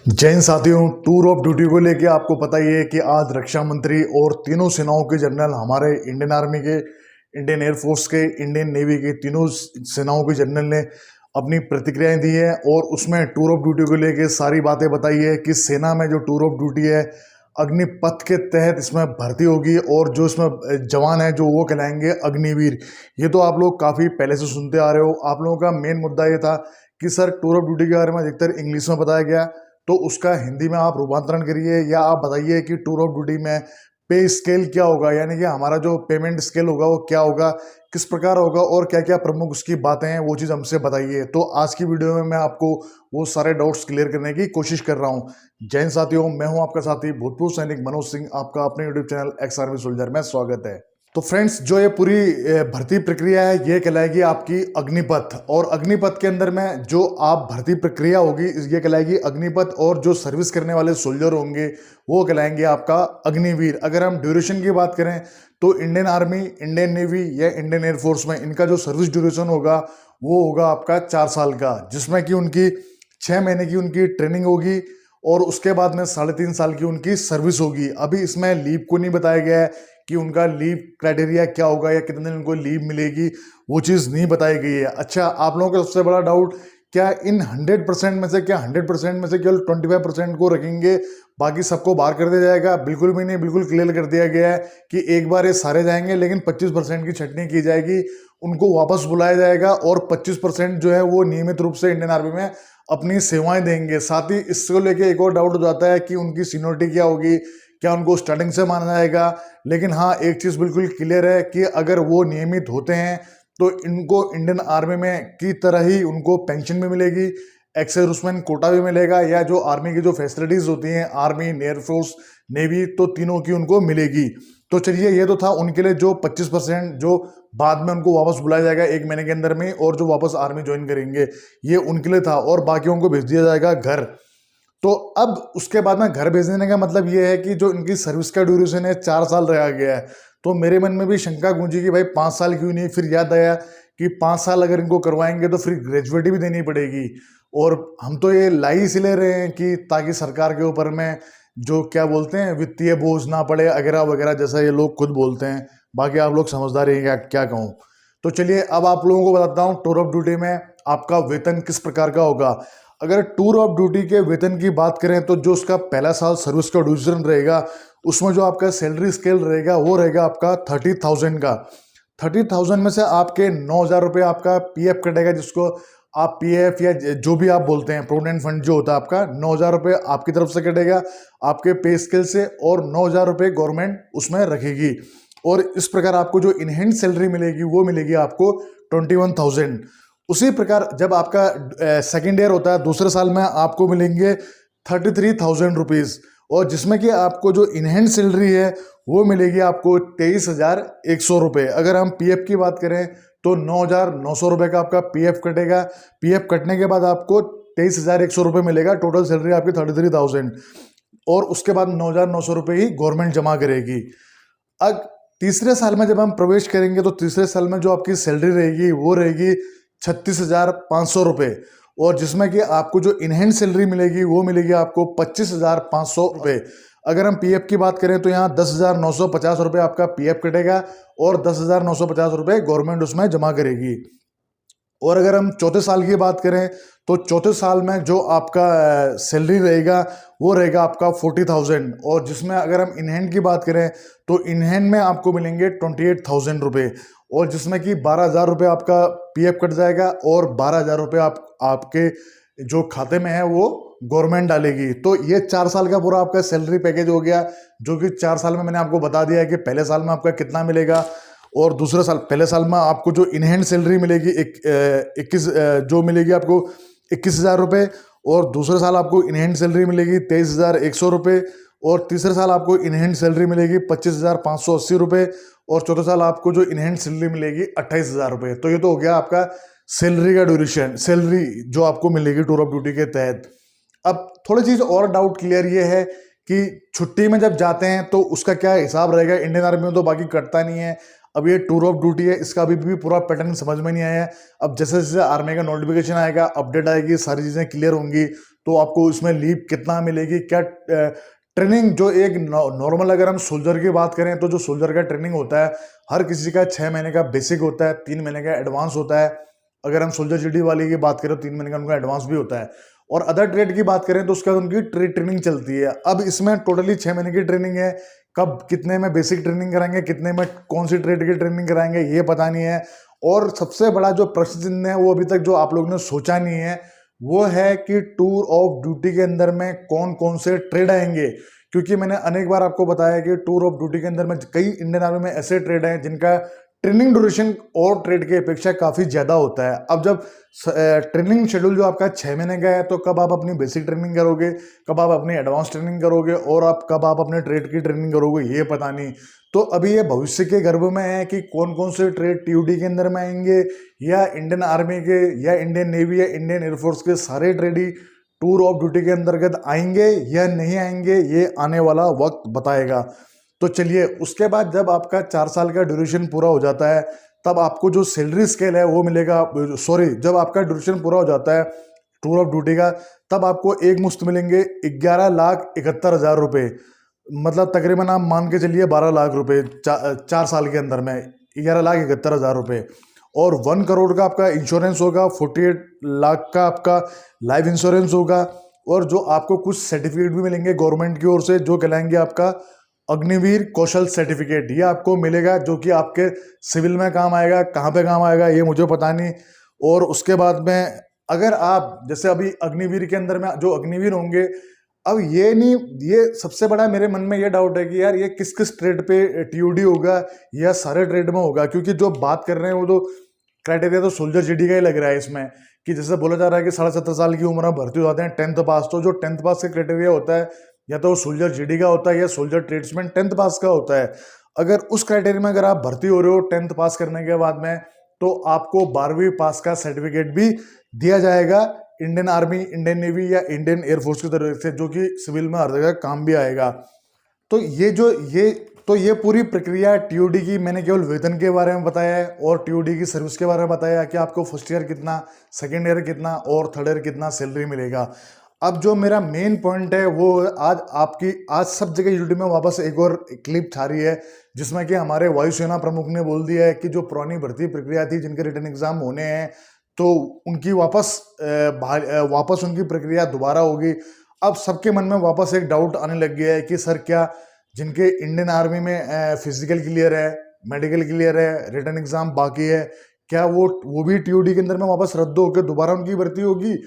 जय हिंद साथियों, tour of duty को लेके आपको पता ही है कि आज रक्षा मंत्री और तीनों सेनाओं के जनरल, हमारे इंडियन आर्मी के, इंडियन एयरफोर्स के, इंडियन नेवी के, तीनों सेनाओं के जनरल ने अपनी प्रतिक्रियाएं दी है और उसमें टूर ऑफ ड्यूटी को लेके सारी बातें बताई है कि सेना में जो टूर ऑफ ड्यूटी है अग्निपथ के तहत इसमें भर्ती होगी और जो इसमें जवान है जो वो कहलाएंगे अग्निवीर। ये तो आप लोग काफ़ी पहले से सुनते आ रहे हो। आप लोगों का मेन मुद्दा ये था कि सर टूर ऑफ ड्यूटी के बारे में अधिकतर इंग्लिश में बताया गया, तो उसका हिंदी में आप रूपांतरण करिए या आप बताइए कि टूर ऑफ ड्यूटी में पे स्केल क्या होगा, यानी कि हमारा जो पेमेंट स्केल होगा वो क्या होगा, किस प्रकार होगा और क्या क्या प्रमुख उसकी बातें हैं, वो चीज़ हमसे बताइए। तो आज की वीडियो में मैं आपको वो सारे डाउट्स क्लियर करने की कोशिश कर रहा हूँ। जय हिंद साथियों, मैं हूँ आपका साथी भूतपूर्व सैनिक मनोज सिंह, आपका अपने YouTube channel ex army soldier में स्वागत है। तो फ्रेंड्स, जो ये पूरी भर्ती प्रक्रिया है ये कहलाएगी आपकी अग्निपथ, और अग्निपथ के अंदर में जो आप भर्ती प्रक्रिया होगी ये कहलाएगी अग्निपथ, और जो सर्विस करने वाले सोल्जर होंगे वो कहलाएंगे आपका अग्निवीर। अगर हम ड्यूरेशन की बात करें तो इंडियन आर्मी, इंडियन नेवी या इंडियन एयरफोर्स में इनका जो सर्विस ड्यूरेशन होगा वो होगा आपका 4 साल का, जिसमें कि उनकी 6 महीने की उनकी ट्रेनिंग होगी और उसके बाद में 3.5 साल की उनकी सर्विस होगी। अभी इसमें लीव को नहीं बताया गया है कि उनका लीव क्राइटेरिया क्या होगा या कितने दिन उनको लीव मिलेगी, वो चीज़ नहीं बताई गई है। अच्छा, आप लोगों का सबसे बड़ा डाउट, क्या इन 100% में से, क्या 100% में से केवल 25% को रखेंगे, बाकी सबको बाहर कर दिया जाएगा? बिल्कुल भी नहीं, बिल्कुल क्लियर कर दिया गया है कि एक बार ये सारे जाएंगे लेकिन 25% की छटनी की जाएगी, उनको वापस बुलाया जाएगा और 25% जो है वो नियमित रूप से इंडियन आर्मी में अपनी सेवाएं देंगे। साथ ही इसको लेके एक और डाउट हो जाता है कि उनकी सीनियरिटी क्या होगी, क्या उनको स्टार्टिंग से माना जाएगा? लेकिन हाँ, एक चीज़ बिल्कुल क्लियर है कि अगर वो नियमित होते हैं तो इनको इंडियन आर्मी में की तरह ही उनको पेंशन भी मिलेगी, एक्स-सर्विसमैन कोटा भी मिलेगा, या जो आर्मी की जो फैसिलिटीज़ होती हैं आर्मी, एयरफोर्स, नेवी, तो तीनों की उनको मिलेगी। तो चलिए, ये तो था उनके लिए जो 25% जो बाद में उनको वापस बुलाया जाएगा 1 महीने के अंदर में, और जो वापस आर्मी ज्वाइन करेंगे, ये उनके लिए था, और बाकियों को भेज दिया जाएगा घर। तो अब उसके बाद में घर भेजने का मतलब ये है कि जो इनकी सर्विस का ड्यूरेशन है 4 साल रहा गया है। तो मेरे मन में भी शंका गूंजी कि भाई 5 साल क्यों नहीं? फिर याद आया कि 5 साल अगर इनको करवाएंगे तो फिर ग्रेजुएटी भी देनी पड़ेगी, और हम तो ये लाई इसलिए रहे हैं कि ताकि सरकार के ऊपर में जो क्या बोलते हैं वित्तीय बोझ ना पड़े वगैरह वगैरह, जैसा ये लोग खुद बोलते हैं। बाकी आप लोग समझदार हैं, क्या कहूँ। तो चलिए, अब आप लोगों को बताता हूँ टूर ऑफ ड्यूटी में आपका वेतन किस प्रकार का होगा। अगर टूर ऑफ ड्यूटी के वेतन की बात करें तो जो उसका पहला साल सर्विस का ड्यूरेशन रहेगा उसमें जो आपका सैलरी स्केल रहेगा वो रहेगा आपका 30,000 का। 30,000 में से आपके 9,000 रुपये आपका पीएफ कटेगा, जिसको आप पीएफ या जो भी आप बोलते हैं प्रोविडेंट फंड जो होता है आपका, 9,000 रुपये आपकी तरफ से कटेगा आपके पे स्केल से, और 9,000 रुपये गवर्नमेंट उसमें रखेगी। और इस प्रकार आपको जो इनहैंड सैलरी मिलेगी वो मिलेगी आपको 21,000। उसी प्रकार जब आपका सेकेंड ईयर होता है, दूसरे साल में आपको मिलेंगे 33,000 रुपीज़, और जिसमें कि आपको जो इनहैंड सैलरी है वो मिलेगी आपको 23,100 रुपये। अगर हम पीएफ की बात करें तो 9,900 रुपये का आपका पीएफ कटेगा। पीएफ कटने के बाद आपको 23,100 रुपये मिलेगा, टोटल सैलरी आपकी 33,000, और उसके बाद 9,900 रुपये ही गवर्नमेंट जमा करेगी। अब तीसरे साल में जब हम प्रवेश करेंगे तो तीसरे साल में जो आपकी सैलरी रहेगी वो रहेगी 36,500 रुपये, और जिसमें कि आपको जो इनहैंड सैलरी मिलेगी वो मिलेगी आपको 25,500 रुपये। अगर हम पीएफ की बात करें तो यहाँ 10,950 रुपये आपका पीएफ कटेगा और 10,950 रुपये गवर्नमेंट उसमें जमा करेगी। और अगर हम चौथे साल की बात करें तो चौथे साल में जो आपका सैलरी रहेगा वो रहेगा आपका 40,000, और जिसमें अगर हम इनहैंड की बात करें तो इनहैंड में आपको मिलेंगे 28,000 रुपये, और जिसमें कि 12,000 रुपये आपका पीएफ कट जाएगा और 12,000 रुपये आपके जो खाते में है वो गवर्नमेंट डालेगी। तो ये 4 साल का पूरा आपका सैलरी पैकेज हो गया, जो कि 4 साल में मैंने आपको बता दिया है कि पहले साल में आपका कितना मिलेगा, और दूसरे साल, पहले साल में आपको जो इनहैंड सैलरी मिलेगी 21 जो मिलेगी आपको 21,000 रुपये, और दूसरे साल आपको इनहैंड सैलरी मिलेगी 23,100 रुपये, और तीसरे साल आपको इनहैंड सैलरी मिलेगी 25,580 रुपये, और चौथे साल आपको जो इनहैंड सैलरी मिलेगी 28,000 रुपये। तो ये तो हो गया आपका सैलरी का ड्यूरेशन, सैलरी जो आपको मिलेगी टूर ऑफ ड्यूटी के तहत। अब थोड़ी चीज़ और डाउट क्लियर ये है कि छुट्टी में जब जाते हैं तो उसका क्या हिसाब रहेगा। इंडियन आर्मी में तो बाकी कटता नहीं है, अब ये टूर ऑफ ड्यूटी है, इसका अभी भी पूरा पैटर्न समझ में नहीं आया है। अब जैसे जैसे आर्मी का नोटिफिकेशन आएगा, अपडेट आएगी, सारी चीज़ें क्लियर होंगी, तो आपको इसमें लीव कितना मिलेगी, क्या ट्रेनिंग, जो एक नॉर्मल अगर हम सोल्जर की बात करें तो जो सोल्जर का ट्रेनिंग होता है हर किसी का 6 महीने का बेसिक होता है, 3 महीने का एडवांस होता है। अगर हम सोल्जर जीडी वाले की बात करें तो 3 महीने का उनका एडवांस भी होता है। और अदर ट्रेड की बात करें तो उसके बाद उनकी ट्रेनिंग चलती है। अब इसमें टोटली 6 महीने की ट्रेनिंग है। कब कितने में बेसिक ट्रेनिंग कराएंगे, कितने में कौन सी ट्रेड की ट्रेनिंग कराएंगे, ये पता नहीं है। और सबसे बड़ा जो प्रश्न चिन्ह है वो अभी तक जो आप लोगों ने सोचा नहीं है, वो है कि टूर ऑफ ड्यूटी के अंदर में कौन कौन से ट्रेड आएंगे। क्योंकि मैंने अनेक बार आपको बताया कि टूर ऑफ ड्यूटी के अंदर में कई इंडियन आर्मी में ऐसे ट्रेड हैं जिनका ट्रेनिंग ड्यूरेशन और ट्रेड की अपेक्षा काफी ज्यादा होता है। अब जब ट्रेनिंग शेड्यूल जो आपका 6 महीने का है, तो कब आप अपनी बेसिक ट्रेनिंग करोगे, कब आप अपनी एडवांस ट्रेनिंग करोगे, और कब आप अपने ट्रेड की ट्रेनिंग करोगे, ये पता नहीं। तो अभी ये भविष्य के गर्भ में है कि कौन कौन से ट्रेड टीयूडी के अंदर में आएंगे, या इंडियन आर्मी के या इंडियन नेवी या इंडियन एयरफोर्स के सारे trade he tour of duty के अंतर्गत आएंगे या नहीं आएंगे, ये आने वाला वक्त बताएगा। तो चलिए, उसके बाद जब आपका 4 साल का ड्यूरेशन पूरा हो जाता है, तब आपको जो सैलरी स्केल है वो मिलेगा। सॉरी, जब आपका ड्यूरेशन पूरा हो जाता है टूर ऑफ ड्यूटी का, तब आपको एक मुश्त मिलेंगे 11,71,000 रुपये। मतलब तकरीबन आप मान के चलिए 12 लाख रुपए 4 साल के अंदर में 11,71,000 रुपये। और 1 करोड़ का आपका इंश्योरेंस होगा, 48 लाख का आपका लाइफ इंश्योरेंस होगा। और जो आपको कुछ सर्टिफिकेट भी मिलेंगे गवर्नमेंट की ओर से, जो कहलाएंगे आपका अग्निवीर कौशल सर्टिफिकेट। ये आपको मिलेगा, जो कि आपके सिविल में काम आएगा। कहाँ पे काम आएगा ये मुझे पता नहीं। और उसके बाद में अगर आप जैसे अभी अग्निवीर के अंदर में जो अग्निवीर होंगे, अब ये नहीं, ये सबसे बड़ा मेरे मन में ये डाउट है कि यार ये किस किस ट्रेड पे टीयूडी होगा या सारे ट्रेड में होगा। क्योंकि जो बात कर रहे हैं वो तो क्राइटेरिया तो सोल्जर जीडी का ही लग रहा है इसमें, कि जैसे बोला जा रहा है कि 17.5 साल की उम्र में भर्ती हो जाते हैं 10th पास। तो जो 10th पास का क्राइटेरिया होता है, या तो सोल्जर जीडी का होता है या सोल्जर ट्रेड्समैन 10th पास का होता है। अगर उस क्राइटेरिया में अगर आप भर्ती हो रहे हो 10th पास करने के बाद में, तो आपको 12वीं पास का सर्टिफिकेट भी दिया जाएगा इंडियन आर्मी, इंडियन नेवी या इंडियन एयरफोर्स की तरफ से, जो कि सिविल में हर जगह काम भी आएगा। तो ये पूरी प्रक्रिया टीयूडी की मैंने केवल वेतन के बारे में बताया है, और टीयूडी की सर्विस के बारे में बताया कि आपको फर्स्ट ईयर कितना, सेकेंड ईयर कितना और थर्ड ईयर कितना सैलरी मिलेगा। अब जो मेरा मेन पॉइंट है वो आज सब जगह यूट्यूब में वापस एक और क्लिप छा रही है, जिसमें कि हमारे वायुसेना प्रमुख ने बोल दिया है कि जो पुरानी भर्ती प्रक्रिया थी, जिनके रिटर्न एग्जाम होने हैं, तो उनकी वापस उनकी प्रक्रिया दोबारा होगी। अब सबके मन में वापस एक डाउट आने लग गया है कि सर, क्या जिनके इंडियन आर्मी में फिजिकल क्लियर है, मेडिकल क्लियर है, रिटर्न एग्जाम बाकी है, क्या वो भी टीयूडी के अंदर में वापस रद्द होकर दोबारा उनकी भर्ती होगी,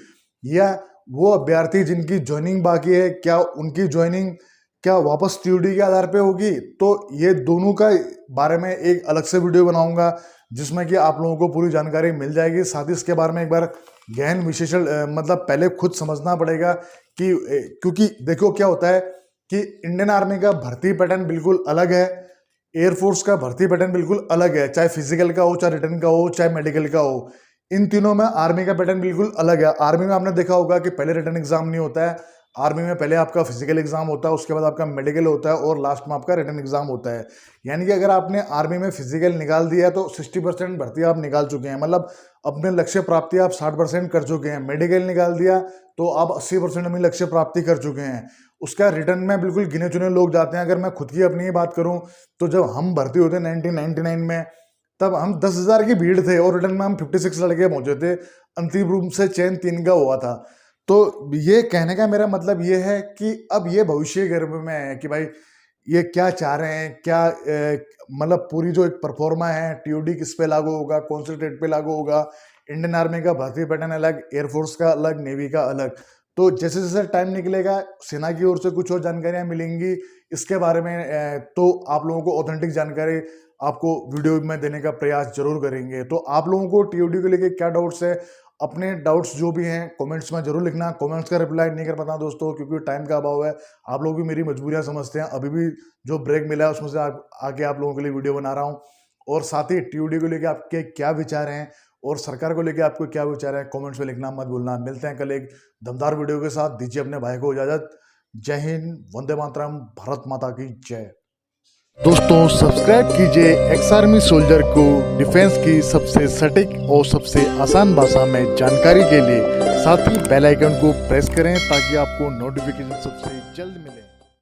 या वो अभ्यर्थी जिनकी ज्वाइनिंग बाकी है, क्या उनकी ज्वाइनिंग क्या वापस टीयूडी के आधार पे होगी। तो ये दोनों का बारे में एक अलग से वीडियो बनाऊंगा, जिसमें कि आप लोगों को पूरी जानकारी मिल जाएगी। साथ ही इसके बारे में एक बार गहन विश्लेषण, मतलब पहले खुद समझना पड़ेगा कि क्योंकि देखो क्या होता है कि इंडियन आर्मी का भर्ती पैटर्न बिल्कुल अलग है, एयरफोर्स का भर्ती पैटर्न बिल्कुल अलग है, चाहे फिजिकल का हो, चाहे रिटर्न का हो, चाहे मेडिकल का हो। इन तीनों में आर्मी का पैटर्न बिल्कुल अलग है। आर्मी में आपने देखा होगा कि पहले रिटर्न एग्जाम नहीं होता है, आर्मी में पहले आपका फिजिकल एग्जाम होता है, उसके बाद आपका मेडिकल होता है, और लास्ट में आपका रिटर्न एग्जाम होता है। यानी कि अगर आपने आर्मी में फिजिकल निकाल दिया है तो 60% भर्ती आप निकाल चुके हैं, मतलब अपने लक्ष्य प्राप्ति आप 60% कर चुके हैं। मेडिकल निकाल दिया तो आप 80% अपनी लक्ष्य प्राप्ति कर चुके हैं। उसका रिटर्न में बिल्कुल गिने चुने लोग जाते हैं। अगर मैं खुद की अपनी ही बात करूं, तो जब हम भर्ती होते 1999 में, तब हम 10,000 की भीड़ थे और रिटर्न में हम 56 लड़के पहुंचे थे। अंतिम रूप से चयन 3 का हुआ था। तो ये कहने का मेरा मतलब ये है कि अब ये भविष्य गर्भ में है कि भाई ये क्या चाह रहे हैं, क्या मतलब पूरी जो एक परफॉर्मा है, टीयूडी किस पे लागू होगा, कौन से ट्रेड पे लागू होगा, इंडियन आर्मी का भर्ती पैटर्न अलग, एयरफोर्स का अलग, नेवी का अलग। तो जैसे जैसे टाइम निकलेगा, सेना की ओर से कुछ और जानकारियां मिलेंगी इसके बारे में, तो आप लोगों को ऑथेंटिक जानकारी आपको वीडियो में देने का प्रयास जरूर करेंगे। तो आप लोगों को टीयूडी को लेके क्या डाउट्स है, अपने डाउट्स जो भी हैं कमेंट्स में जरूर लिखना। कमेंट्स का रिप्लाई नहीं कर पाता दोस्तों, क्योंकि टाइम का अभाव है। आप लोग भी मेरी मजबूरियां समझते हैं। अभी भी जो ब्रेक मिला है उसमें से आके आप लोगों के लिए वीडियो बना रहा हूं। और साथ ही टीयूडी को लेकर आपके क्या विचार हैं और सरकार को लेकर आपको क्या विचार है, कमेंट्स में लिखना मत भूलना। मिलते हैं कल एक दमदार वीडियो के साथ। दीजिए अपने भाई को इजाजत। जय हिंद, वंदे मातरम, भारत माता की जय। दोस्तों सब्सक्राइब कीजिए एक्स आर्मी सोल्जर को डिफेंस की सबसे सटीक और सबसे आसान भाषा में जानकारी के लिए। साथ ही बेल आइकन को प्रेस करें ताकि आपको नोटिफिकेशन सबसे जल्द मिले।